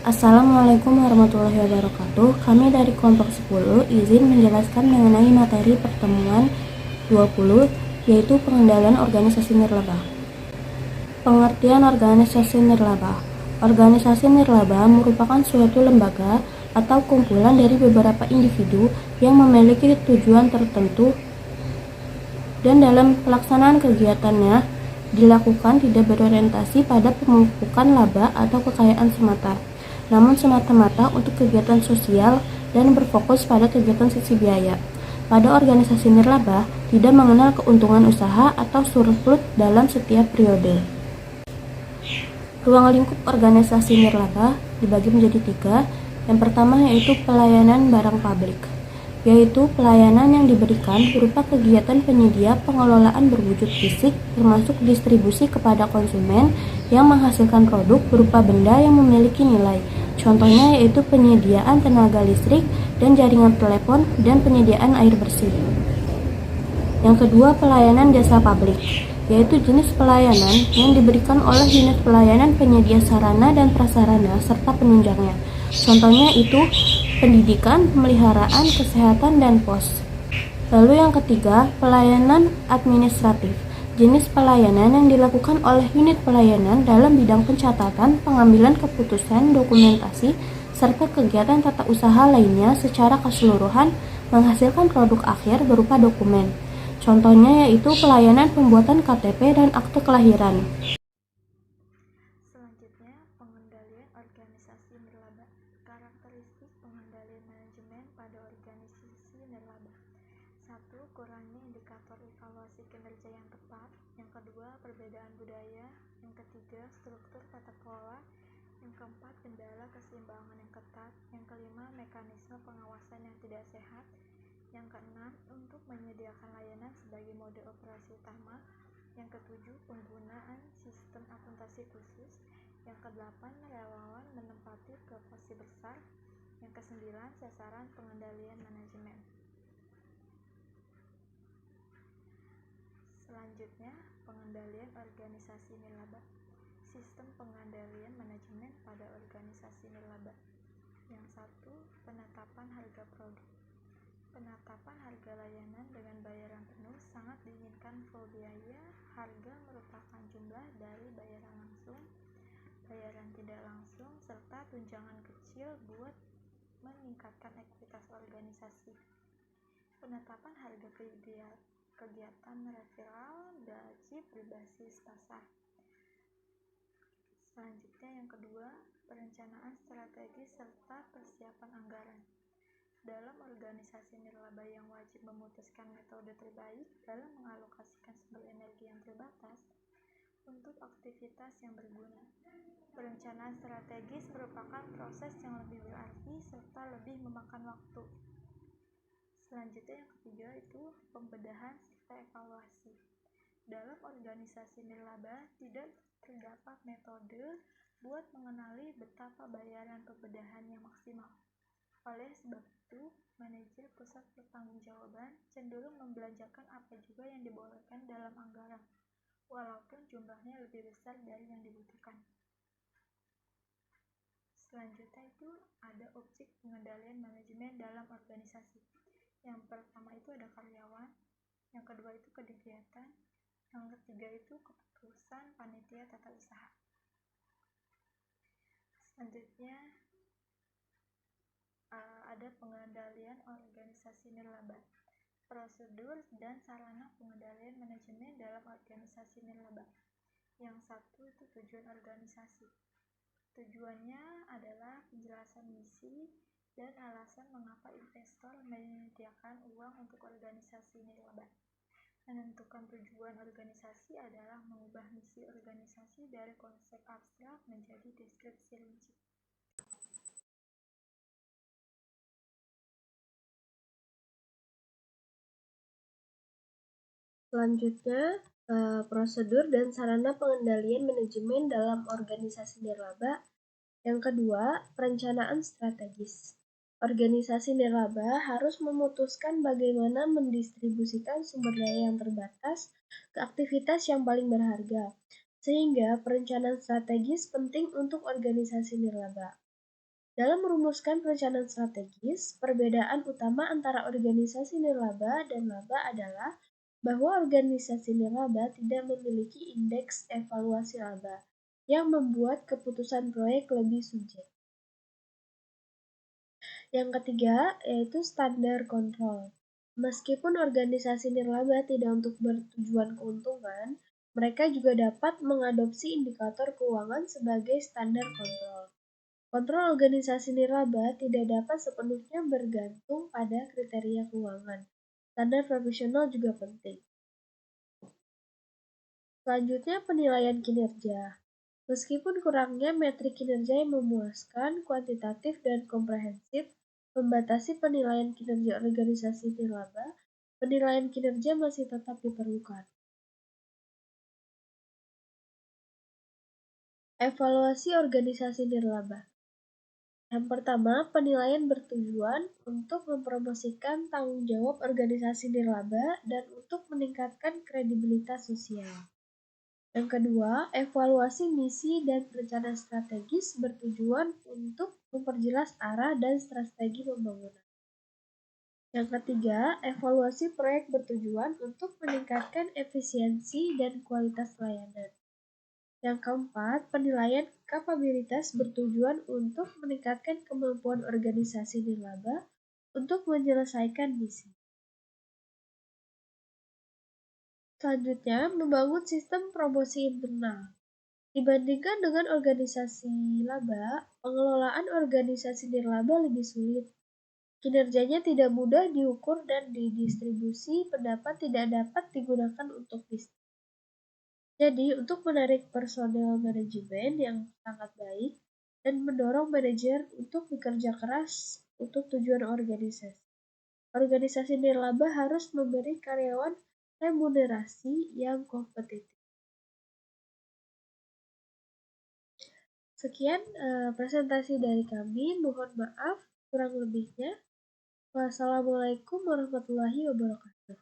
Assalamualaikum warahmatullahi wabarakatuh. Kami dari kelompok 10 izin menjelaskan mengenai materi pertemuan 20, yaitu pengendalian organisasi nirlaba. Pengertian organisasi nirlaba. Organisasi nirlaba merupakan suatu lembaga atau kumpulan dari beberapa individu yang memiliki tujuan tertentu dan dalam pelaksanaan kegiatannya dilakukan tidak berorientasi pada pemupukan laba atau kekayaan semata, namun semata-mata untuk kegiatan sosial dan berfokus pada kegiatan sisi biaya. Pada organisasi nirlaba tidak mengenal keuntungan usaha atau surplus dalam setiap periode. Ruang lingkup organisasi nirlaba dibagi menjadi 3. Yang pertama yaitu pelayanan barang publik, yaitu pelayanan yang diberikan berupa kegiatan penyedia pengelolaan berwujud fisik termasuk distribusi kepada konsumen yang menghasilkan produk berupa benda yang memiliki nilai. Contohnya yaitu penyediaan tenaga listrik dan jaringan telepon dan penyediaan air bersih. Yang kedua, pelayanan jasa publik, yaitu jenis pelayanan yang diberikan oleh unit pelayanan penyedia sarana dan prasarana serta penunjangnya. Contohnya itu pendidikan, pemeliharaan, kesehatan, dan pos. Lalu yang ketiga, pelayanan administratif. Jenis pelayanan yang dilakukan oleh unit pelayanan dalam bidang pencatatan, pengambilan keputusan, dokumentasi, serta kegiatan tata usaha lainnya secara keseluruhan menghasilkan produk akhir berupa dokumen. Contohnya yaitu pelayanan pembuatan KTP dan akte kelahiran. Selanjutnya, pengendalian organisasi nirlaba. Karakteristik pengendalian manajemen pada organisasi nirlaba. 1. Kurangnya indikator evaluasi kinerja yang tepat. Yang kedua, perbedaan budaya. Yang ketiga, struktur tata kelola. Yang keempat, kendala keseimbangan yang ketat. Yang kelima, mekanisme pengawasan yang tidak sehat. Yang keenam, untuk menyediakan layanan sebagai mode operasi utama. Yang ketujuh, penggunaan sistem akuntansi khusus. Yang kedelapan, relawan menempati proporsi besar. Yang kesembilan, sasaran pengendalian manajemen. Selanjutnya, pengendalian organisasi nirlaba. Sistem pengendalian manajemen pada organisasi nirlaba. Yang satu, penetapan harga produk. Penetapan harga layanan dengan bayaran penuh sangat diinginkan full biaya. Harga merupakan jumlah dari bayaran langsung, bayaran tidak langsung, serta tunjangan kecil buat meningkatkan ekuitas organisasi. Penetapan harga kegiatan referral gaji berbasis pasar. Selanjutnya yang kedua, perencanaan strategis serta persiapan anggaran. Dalam organisasi nirlaba yang wajib memutuskan metode terbaik dalam mengalokasikan sumber energi yang terbatas untuk aktivitas yang berguna. Perencanaan strategis merupakan proses yang lebih berarti serta lebih memakan waktu. Selanjutnya yang ketiga itu pembedahan serta evaluasi. Dalam organisasi nirlaba tidak terdapat metode buat mengenali betapa bayaran pembedahan yang maksimal. Oleh sebab itu, manajer pusat pertanggungjawaban cenderung membelanjakan apa juga yang dibolehkan dalam anggaran, walaupun jumlahnya lebih besar dari yang dibutuhkan. Selanjutnya itu ada objek pengendalian manajemen dalam organisasi. Yang pertama itu ada karyawan, yang kedua itu kegiatan, yang ketiga itu keputusan panitia tata usaha. Selanjutnya ada pengendalian organisasi nirlaba. Prosedur dan sarana pengendalian manajemen dalam organisasi nirlaba. Yang satu itu tujuan organisasi. Tujuannya adalah penjelasan misi dan alasan mengapa investor menyediakan uang untuk organisasi nirlaba. Menentukan tujuan organisasi adalah mengubah misi organisasi dari konsep abstrak menjadi deskripsi rinci. Selanjutnya, prosedur dan sarana pengendalian manajemen dalam organisasi nirlaba. Yang kedua, perencanaan strategis. Organisasi nirlaba harus memutuskan bagaimana mendistribusikan sumber daya yang terbatas ke aktivitas yang paling berharga, sehingga perencanaan strategis penting untuk organisasi nirlaba. Dalam merumuskan perencanaan strategis, perbedaan utama antara organisasi nirlaba dan laba adalah bahwa organisasi nirlaba tidak memiliki indeks evaluasi laba yang membuat keputusan proyek lebih subjektif. Yang ketiga, yaitu standar kontrol. Meskipun organisasi nirlaba tidak untuk bertujuan keuntungan, mereka juga dapat mengadopsi indikator keuangan sebagai standar kontrol. Kontrol organisasi nirlaba tidak dapat sepenuhnya bergantung pada kriteria keuangan. Standar profesional juga penting. Selanjutnya, penilaian kinerja. Meskipun kurangnya metrik kinerja yang memuaskan, kuantitatif, dan komprehensif membatasi penilaian kinerja organisasi nirlaba, penilaian kinerja masih tetap diperlukan. Evaluasi organisasi nirlaba. Yang pertama, penilaian bertujuan untuk mempromosikan tanggung jawab organisasi nirlaba dan untuk meningkatkan kredibilitas sosial. Yang kedua, evaluasi misi dan perencanaan strategis bertujuan untuk memperjelas arah dan strategi pembangunan. Yang ketiga, evaluasi proyek bertujuan untuk meningkatkan efisiensi dan kualitas layanan. Yang keempat, penilaian kapabilitas bertujuan untuk meningkatkan kemampuan organisasi nirlaba untuk menyelesaikan misi. Selanjutnya, membangun sistem promosi internal. Dibandingkan dengan organisasi laba, pengelolaan organisasi nirlaba lebih sulit. Kinerjanya tidak mudah diukur dan didistribusi pendapat tidak dapat digunakan untuk bisnis. Jadi, untuk menarik personel manajemen yang sangat baik dan mendorong manajer untuk bekerja keras untuk tujuan organisasi. Organisasi nirlaba harus memberi karyawan remunerasi yang kompetitif. Sekian presentasi dari kami. Mohon maaf kurang lebihnya. Wassalamualaikum warahmatullahi wabarakatuh.